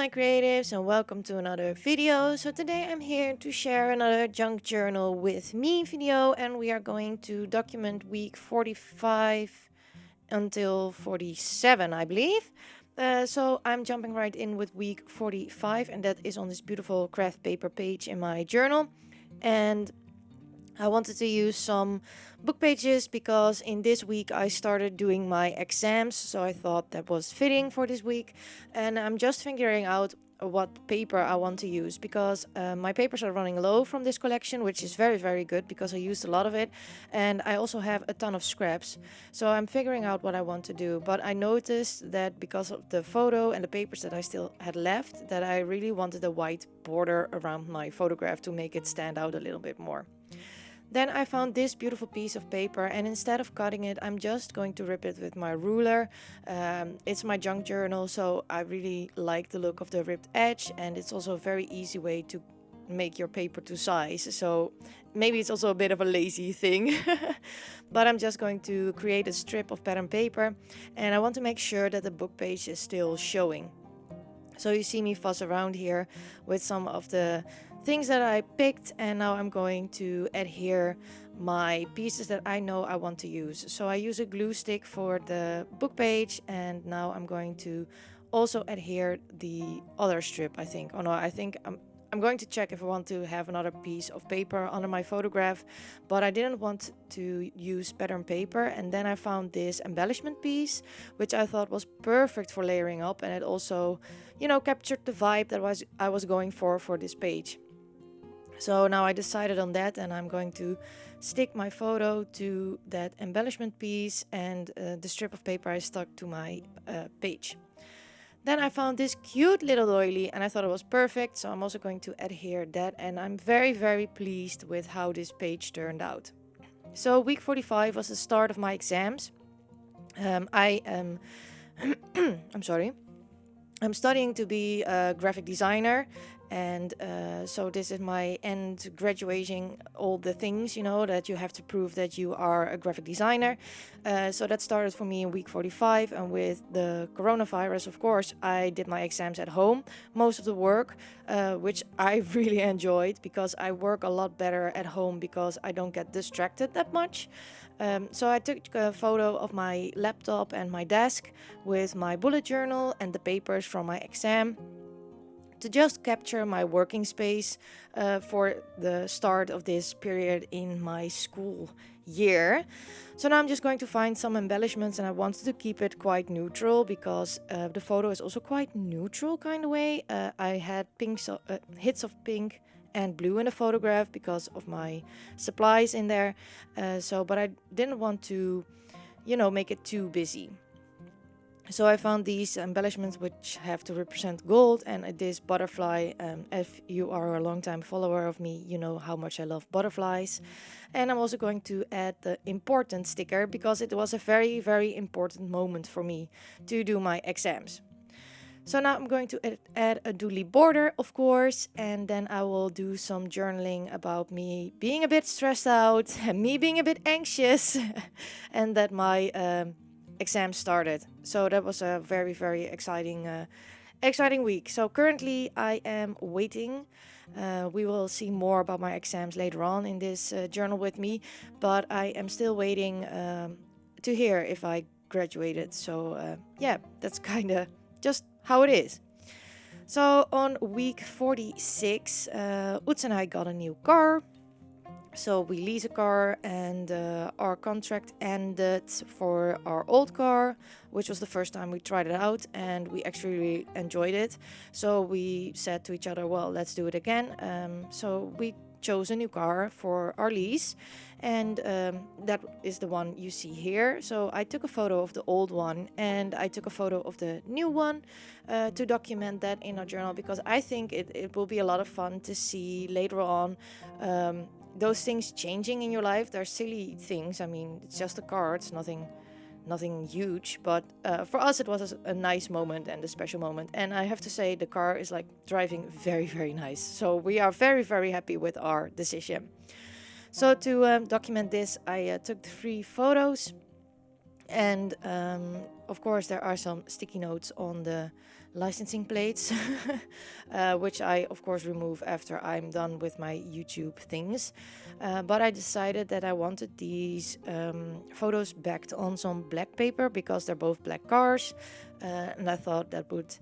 my creatives, and welcome to another video. So today I'm here to share another junk journal with me video, and we are going to document week 45 until 47, I believe. So I'm jumping right in with week 45, and that is on this beautiful craft paper page in my journal. And I wanted to use some book pages because in this week I started doing my exams, so I thought that was fitting for this week. And I'm just figuring out what paper I want to use because my papers are running low from this collection, which is very good because I used a lot of it, and I also have a ton of scraps. So I'm figuring out what I want to do, but I noticed that because of the photo and the papers that I still had left, that I really wanted a white border around my photograph to make it stand out a little bit more. Then I found this beautiful piece of paper, and instead of cutting it, I'm just going to rip it with my ruler. It's my junk journal, so I really like the look of the ripped edge, and it's also a very easy way to make your paper to size. So maybe it's also a bit of a lazy thing, but I'm just going to create a strip of pattern paper, and I want to make sure that the book page is still showing. So you see me fuss around here with some of the things that I picked, and now I'm going to adhere my pieces that I know I want to use. So I use a glue stick for the book page, and now I'm going to also adhere the other strip, I think. Oh no, I think I'm going to check if I want to have another piece of paper under my photograph, but I didn't want to use pattern paper. And then I found this embellishment piece, which I thought was perfect for layering up, and it also, you know, captured the vibe that I was going for this page. So now I decided on that, and I'm going to stick my photo to that embellishment piece, and the strip of paper I stuck to my page. Then I found this cute little doily, and I thought it was perfect, so I'm also going to adhere that, and I'm very pleased with how this page turned out. So week 45 was the start of my exams. I am I'm studying to be a graphic designer, and so this is my end graduating all the things, you know, that you have to prove that you are a graphic designer. So that started for me in week 45, and with the coronavirus, of course, I did my exams at home, most of the work, which I really enjoyed because I work a lot better at home because I don't get distracted that much. So I took a photo of my laptop and my desk with my bullet journal and the papers from my exam to just capture my working space for the start of this period in my school year. So now I'm just going to find some embellishments, and I wanted to keep it quite neutral because the photo is also quite neutral kind of way. I had hits of pink and blue in the photograph because of my supplies in there. But I didn't want to, you know, make it too busy. So I found these embellishments which have to represent gold, and this butterfly. If you are a long-time follower of me, you know how much I love butterflies. And I'm also going to add the important sticker because it was a very important moment for me to do my exams. So now I'm going to add a doily border, of course, and then I will do some journaling about me being a bit stressed out, me being a bit anxious, and that my exam started. So that was a very exciting week. So currently I am waiting. We will see more about my exams later on in this journal with me, but I am still waiting to hear if I graduated. So yeah, that's kind of just how it is. So on week 46, Utz and I got a new car. So we lease a car, and our contract ended for our old car, which was the first time we tried it out, and we actually really enjoyed it. So we said to each other, well, let's do it again. So we chose a new car for our lease, and that is the one you see here. So I took a photo of the old one, and I took a photo of the new one to document that in our journal, because I think it will be a lot of fun to see later on those things changing in your life. They're silly things. I mean, it's just a car. It's nothing huge, but for us it was a nice moment and a special moment. And I have to say, the car is like driving very nice. So we are very happy with our decision. So to document this, I took 3 photos, And of course there are some sticky notes on the licensing plates, which I of course remove after I'm done with my YouTube things. But I decided that I wanted these photos backed on some black paper because they're both black cars, and I thought that would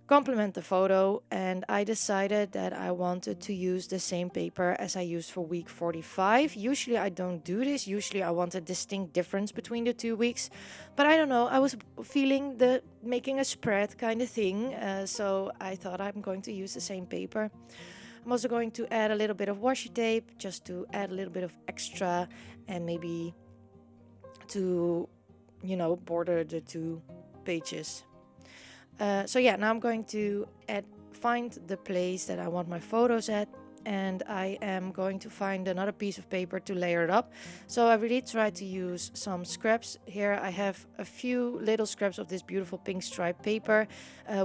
complement the photo. And I decided that I wanted to use the same paper as I used for week 45. Usually I don't do this. Usually I want a distinct difference between the 2 weeks, but I don't know, I was feeling the making a spread kind of thing, so I thought I'm going to use the same paper. I'm also going to add a little bit of washi tape just to add a little bit of extra, and maybe to, you know, border the 2 pages. So yeah, now I'm going to find the place that I want my photos at, and I am going to find another piece of paper to layer it up. So I really tried to use some scraps. Here I have a few little scraps of this beautiful pink stripe paper,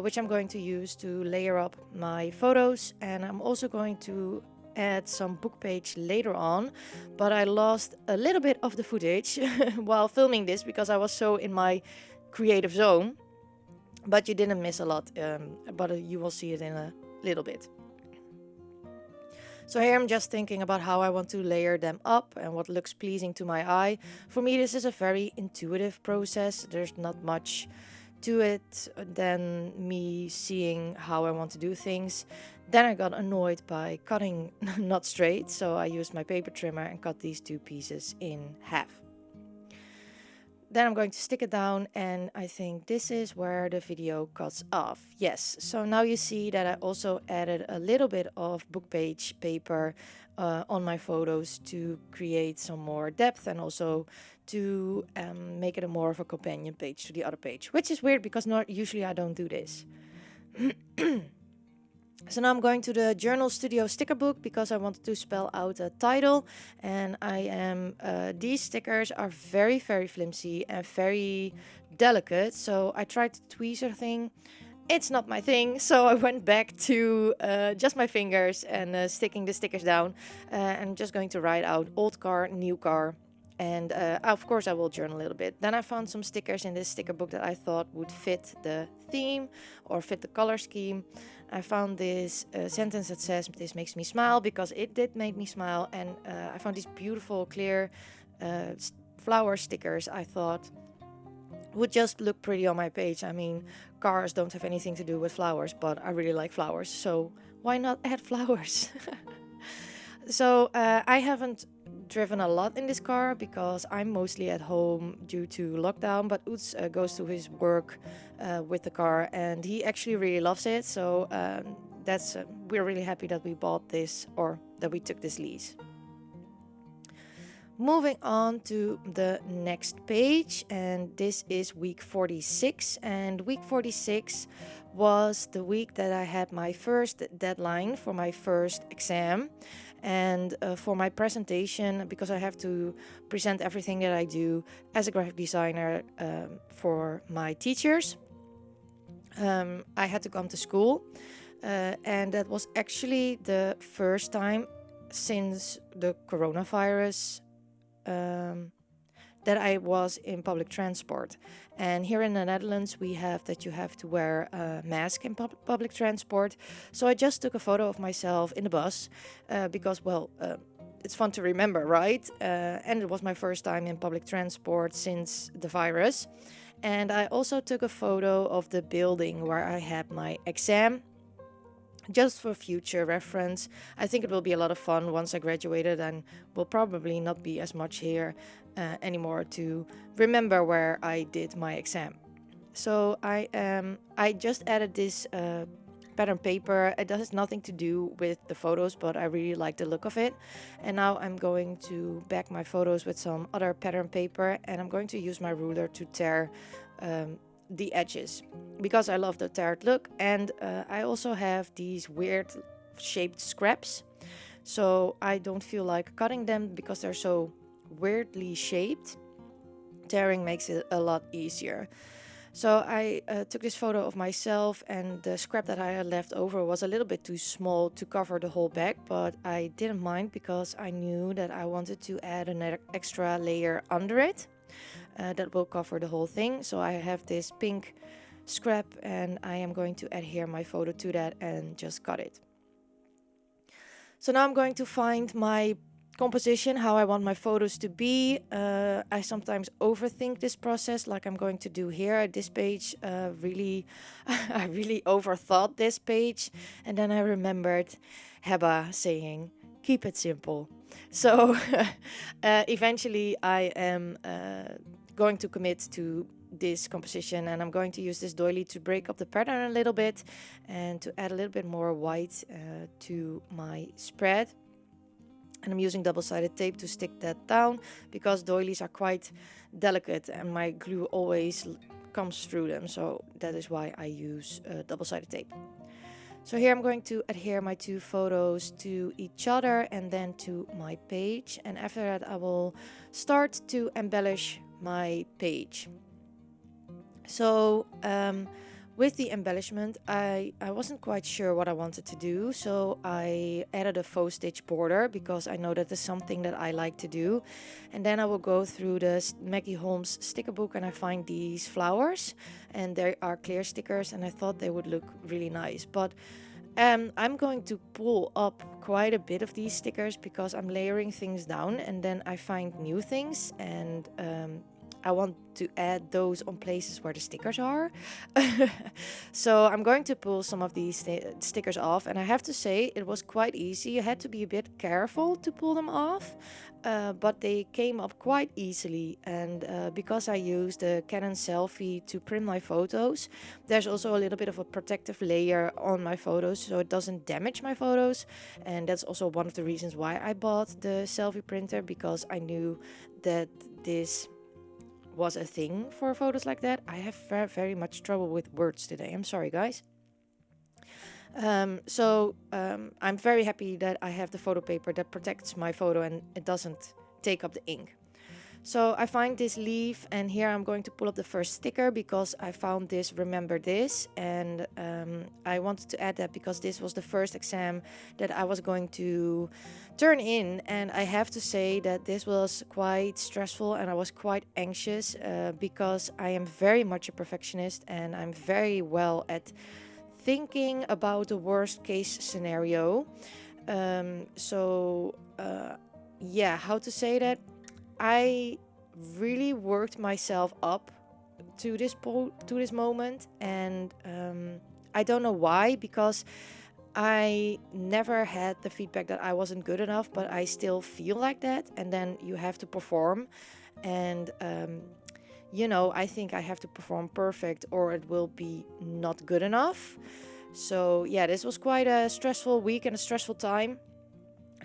which I'm going to use to layer up my photos. And I'm also going to add some book page later on, but I lost a little bit of the footage while filming this because I was so in my creative zone. But you didn't miss a lot, but you will see it in a little bit. So here I'm just thinking about how I want to layer them up and what looks pleasing to my eye. For me, this is a very intuitive process. There's not much to it than me seeing how I want to do things. Then I got annoyed by cutting not straight, so I used my paper trimmer and cut these 2 pieces in half. Then I'm going to stick it down, and I think this is where the video cuts off. Yes, so now you see that I also added a little bit of book page paper on my photos to create some more depth, and also to make it a more of a companion page to the other page, which is weird because usually I don't do this. So now I'm going to the Journal Studio sticker book because I wanted to spell out a title, and these stickers are very, very flimsy and very delicate, so I tried the tweezer thing. It's not my thing, so I went back to just my fingers and sticking the stickers down. I'm just going to write out old car, new car, and of course I will journal a little bit. Then I found some stickers in this sticker book that I thought would fit the theme or fit the color scheme. I found this sentence that says, "This makes me smile," because it did make me smile. And I found these beautiful clear flower stickers I thought would just look pretty on my page. I mean, cars don't have anything to do with flowers, but I really like flowers, so why not add flowers? So I haven't driven a lot in this car because I'm mostly at home due to lockdown, but Oets goes to his work with the car, and he actually really loves it. So we're really happy that we bought this, or that we took this lease. Moving on to the next page, and this is week 46, and week 46 was the week that I had my first deadline for my first exam. And for my presentation, because I have to present everything that I do as a graphic designer for my teachers, I had to come to school, and that was actually the first time since the coronavirus that I was in public transport. And here in the Netherlands, we have that you have to wear a mask in public transport. So I just took a photo of myself in the bus because, well, it's fun to remember, right? And it was my first time in public transport since the virus. And I also took a photo of the building where I had my exam, just for future reference. I think it will be a lot of fun once I graduated, and will probably not be as much here anymore to remember where I did my exam. So I just added this pattern paper. It has nothing to do with the photos, but I really like the look of it. And now I'm going to back my photos with some other pattern paper, and I'm going to use my ruler to tear the edges because I love the teared look. And I also have these weird shaped scraps, so I don't feel like cutting them because they're so weirdly shaped. Tearing makes it a lot easier. So I took this photo of myself, and the scrap that I had left over was a little bit too small to cover the whole back, but I didn't mind because I knew that I wanted to add an extra layer under it. that will cover the whole thing. So I have this pink scrap and I am going to adhere my photo to that and just cut it. So now I'm going to find my composition, how I want my photos to be. I sometimes overthink this process, like I'm going to do here at this page. I really overthought this page, and then I remembered Heba saying, "Keep it simple." So eventually, I am going to commit to this composition, and I'm going to use this doily to break up the pattern a little bit and to add a little bit more white to my spread. And I'm using double-sided tape to stick that down because doilies are quite delicate and my glue always comes through them, so that is why I use double-sided tape. So here I'm going to adhere my two photos to each other and then to my page, and after that I will start to embellish my page. So with the embellishment, I wasn't quite sure what I wanted to do, so I added a faux stitch border because I know that is something that I like to do. And then I will go through the Maggie Holmes sticker book and I find these flowers, and they are clear stickers, and I thought they would look really nice. But I'm going to pull up quite a bit of these stickers because I'm layering things down and then I find new things, and I want to add those on places where the stickers are. So I'm going to pull some of these stickers off, and I have to say it was quite easy. You had to be a bit careful to pull them off, but they came up quite easily. And because I used the Canon Selphy to print my photos, there's also a little bit of a protective layer on my photos so it doesn't damage my photos. And that's also one of the reasons why I bought the Selphy printer, because I knew that this was a thing for photos like that. I have very much trouble with words today. I'm sorry, guys. I'm very happy that I have the photo paper that protects my photo and it doesn't take up the ink. So I find this leaf, and here I'm going to pull up the first sticker because I found this "Remember This," and I wanted to add that because this was the first exam that I was going to turn in, and I have to say that this was quite stressful and I was quite anxious because I am very much a perfectionist and I'm very well at thinking about the worst case scenario. Yeah, how to say that? I really worked myself up to this moment, and I don't know why, because I never had the feedback that I wasn't good enough, but I still feel like that. And then you have to perform, and I think I have to perform perfect or it will be not good enough. So yeah, this was quite a stressful week and a stressful time.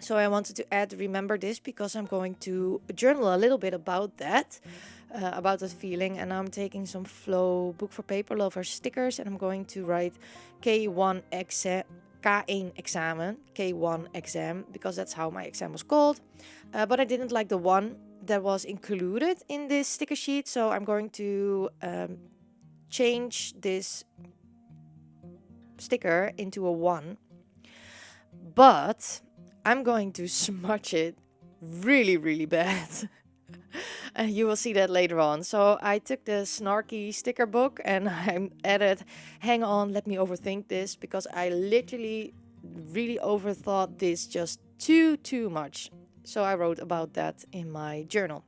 So I wanted to add "Remember This" because I'm going to journal a little bit about that feeling. And I'm taking some Flow Book for Paper Lovers stickers and I'm going to write K1 examen, K1 exam, because that's how my exam was called. But I didn't like the one that was included in this sticker sheet, so I'm going to change this sticker into a 1. But I'm going to smudge it really, really bad. And you will see that later on. So I took the Snarky sticker book and I added, hang on, let me overthink this, because I literally really overthought this just too much. So I wrote about that in my journal.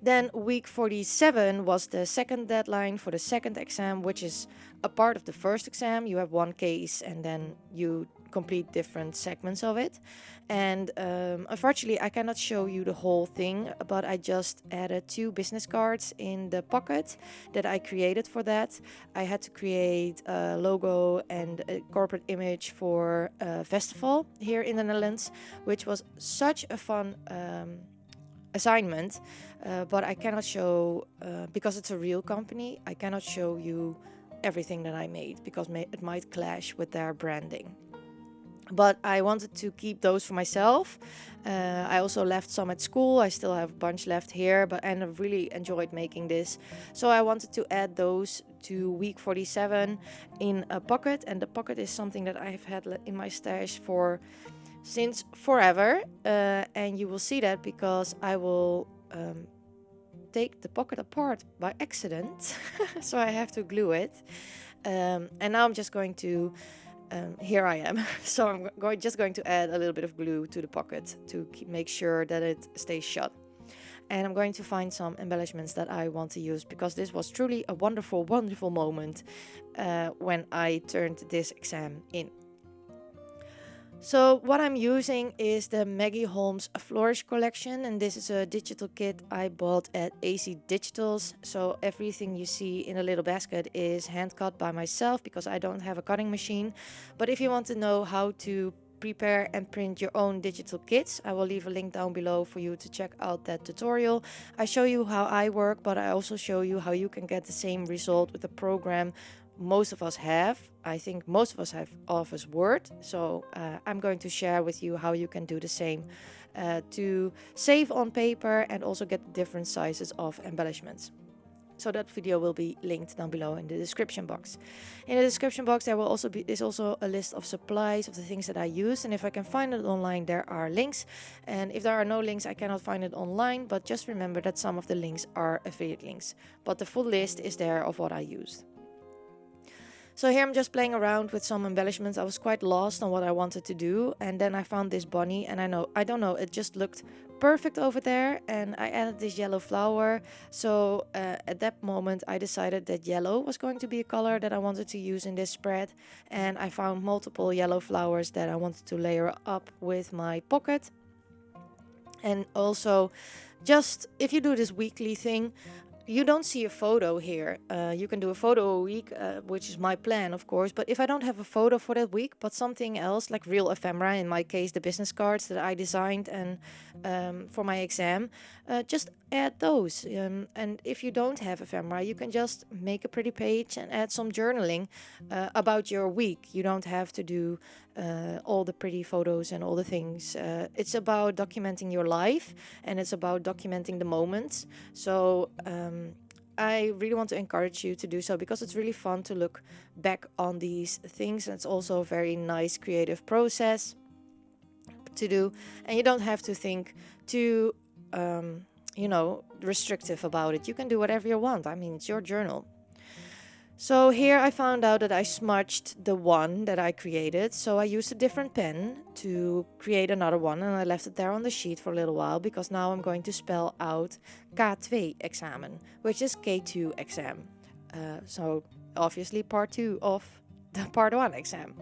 Then week 47 was the second deadline for the second exam, which is a part of the first exam. You have one case and then you complete different segments of it. And unfortunately, I cannot show you the whole thing, but I just added 2 business cards in the pocket that I created for that. I had to create a logo and a corporate image for a festival here in the Netherlands, which was such a fun assignment, but I cannot show, because it's a real company, I cannot show you everything that I made because it might clash with their branding. But I wanted to keep those for myself. I also left some at school. I still have a bunch left here, and I really enjoyed making this. So I wanted to add those to week 47 in a pocket. And the pocket is something that I've had in my stash since forever. And you will see that because I will take the pocket apart by accident, so I have to glue it. And now I'm just going to, here I am. So I'm just going to add a little bit of glue to the pocket to make sure that it stays shut. And I'm going to find some embellishments that I want to use, because this was truly a wonderful, wonderful moment when I turned this exam in. So what I'm using is the Maggie Holmes Flourish collection, and this is a digital kit I bought at AG Digitals. So everything you see in a little basket is hand cut by myself, because I don't have a cutting machine. But if you want to know how to prepare and print your own digital kits, I will leave a link down below for you to check out that tutorial. I show you how I work, but I also show you how you can get the same result with a program most of us have. I think most of us have Office Word, so I'm going to share with you how you can do the same to save on paper and also get different sizes of embellishments. So that video will be linked down below in the description box. In the description box there will also be a list of supplies of the things that I use, and if I can find it online there are links, and if there are no links I cannot find it online, but just remember that some of the links are affiliate links, but the full list is there of what I used. So here I'm just playing around with some embellishments. I was quite lost on what I wanted to do, and then I found this bunny, and I don't know, it just looked perfect over there, and I added this yellow flower. So at that moment I decided that yellow was going to be a color that I wanted to use in this spread, and I found multiple yellow flowers that I wanted to layer up with my pocket. And also, just if you do this weekly thing, you don't see a photo here. You can do a photo a week, which is my plan, of course. But if I don't have a photo for that week, but something else, like real ephemera, in my case, the business cards that I designed and for my exam, just add those. And if you don't have ephemera, you can just make a pretty page and add some journaling about your week. You don't have to do all the pretty photos and all the things. It's about documenting your life, and it's about documenting the moments. So I really want to encourage you to do so, because it's really fun to look back on these things, and it's also a very nice creative process to do, and you don't have to think too restrictive about it. You can do whatever you want. I mean, it's your journal. So here I found out that I smudged the one that I created, so I used a different pen to create another one, and I left it there on the sheet for a little while, because now I'm going to spell out K2 examen, which is K2 exam. So obviously part 2 of the part 1 exam.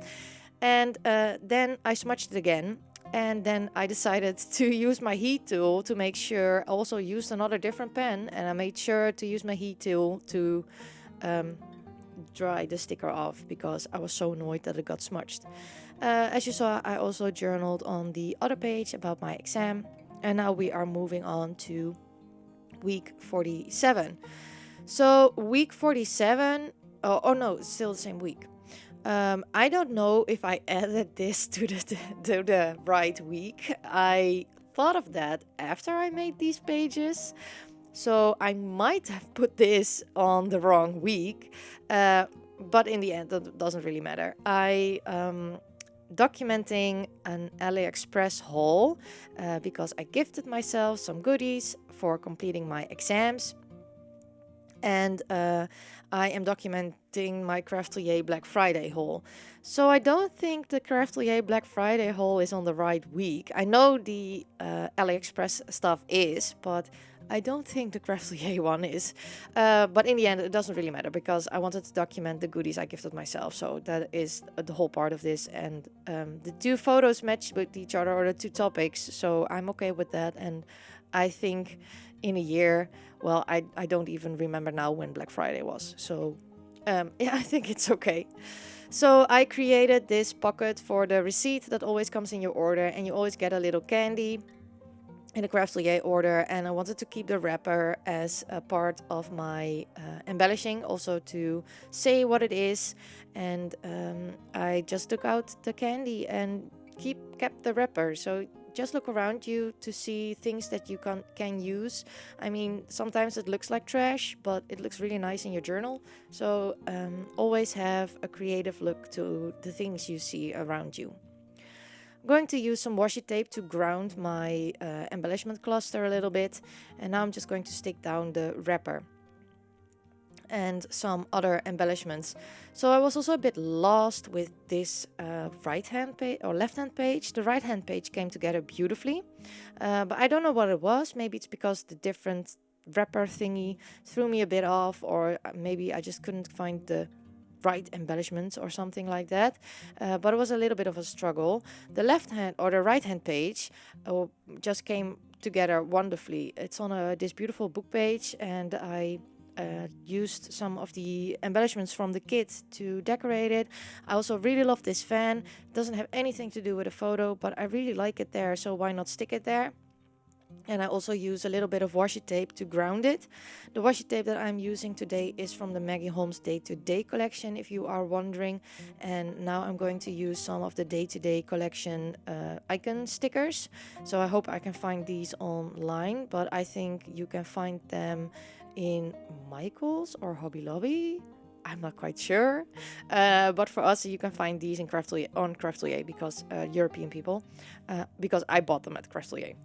And then I smudged it again, and then I decided to use my heat tool to make sure. I also used another different pen, and I made sure to use my heat tool to dry the sticker off, because I was so annoyed that it got smudged. As you saw, I also journaled on the other page about my exam, and now we are moving on to week 47. So week 47, oh no, it's still the same week. I don't know if I added this to the right week. I thought of that after I made these pages, so I might have put this on the wrong week, but in the end that doesn't really matter. I documenting an AliExpress haul because I gifted myself some goodies for completing my exams, and I am documenting my Craftelier Black Friday haul. So I don't think the Craftelier Black Friday haul is on the right week. I know the AliExpress stuff is, but I don't think the Craftelier one is. But in the end, it doesn't really matter, because I wanted to document the goodies I gifted myself. So that is the whole part of this. And the two photos match with each other, or the two topics. So I'm okay with that. And I think in a year, well, I don't even remember now when Black Friday was. So yeah, I think it's okay. So I created this pocket for the receipt that always comes in your order, and you always get a little candy in a Craftelier order, and I wanted to keep the wrapper as a part of my embellishing, also to say what it is. And I just took out the candy and kept the wrapper. So just look around you to see things that you can use. I mean, sometimes it looks like trash, but it looks really nice in your journal. So always have a creative look to the things you see around you. I'm going to use some washi tape to ground my embellishment cluster a little bit, and now I'm just going to stick down the wrapper and some other embellishments. So I was also a bit lost with this right hand page or left hand page. The right hand page came together beautifully, but I don't know what it was. Maybe it's because the different wrapper thingy threw me a bit off, or maybe I just couldn't find the right embellishments or something like that, but it was a little bit of a struggle. The left hand or the right hand page just came together wonderfully. It's on this beautiful book page, and I used some of the embellishments from the kit to decorate it. I also really love this fan. It doesn't have anything to do with a photo, but I really like it there, so why not stick it there? And I also use a little bit of washi tape to ground it. The washi tape that I'm using today is from the Maggie Holmes Day-to-Day collection, if you are wondering. And now I'm going to use some of the Day-to-Day collection icon stickers. So I hope I can find these online, but I think you can find them in Michael's or Hobby Lobby. I'm not quite sure, but for us you can find these in on Craftelier, because European people, because I bought them at Craftelier.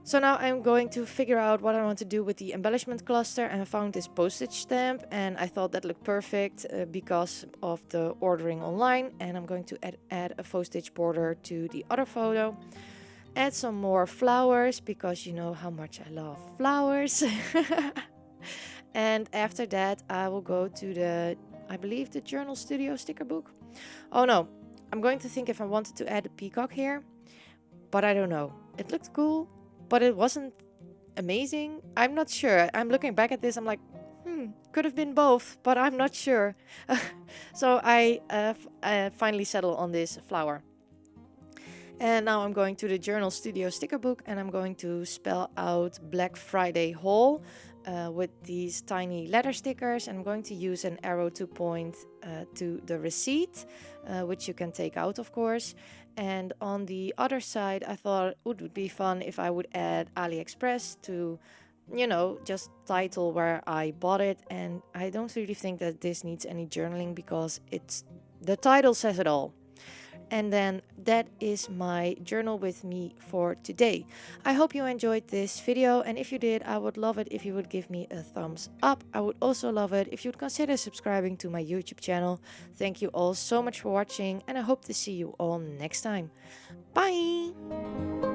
So now I'm going to figure out what I want to do with the embellishment cluster, and I found this postage stamp, and I thought that looked perfect because of the ordering online. And I'm going to add a postage border to the other photo. Add some more flowers, because you know how much I love flowers. And after that I will go to I believe the Journal Studio sticker book. Oh no, I'm going to think if I wanted to add a peacock here, but I don't know. It looked cool, but it wasn't amazing. I'm not sure. I'm looking back at this, I'm like, could have been both, but I'm not sure. So I finally settled on this flower. And now I'm going to the Journal Studio sticker book, and I'm going to spell out Black Friday haul with these tiny letter stickers. And I'm going to use an arrow to point to the receipt, which you can take out, of course. And on the other side, I thought it would be fun if I would add AliExpress to, you know, just title where I bought it. And I don't really think that this needs any journaling, because the title says it all. And then that is my journal with me for today. I hope you enjoyed this video, and if you did, I would love it if you would give me a thumbs up. I would also love it if you'd consider subscribing to my YouTube channel. Thank you all so much for watching, and I hope to see you all next time. Bye!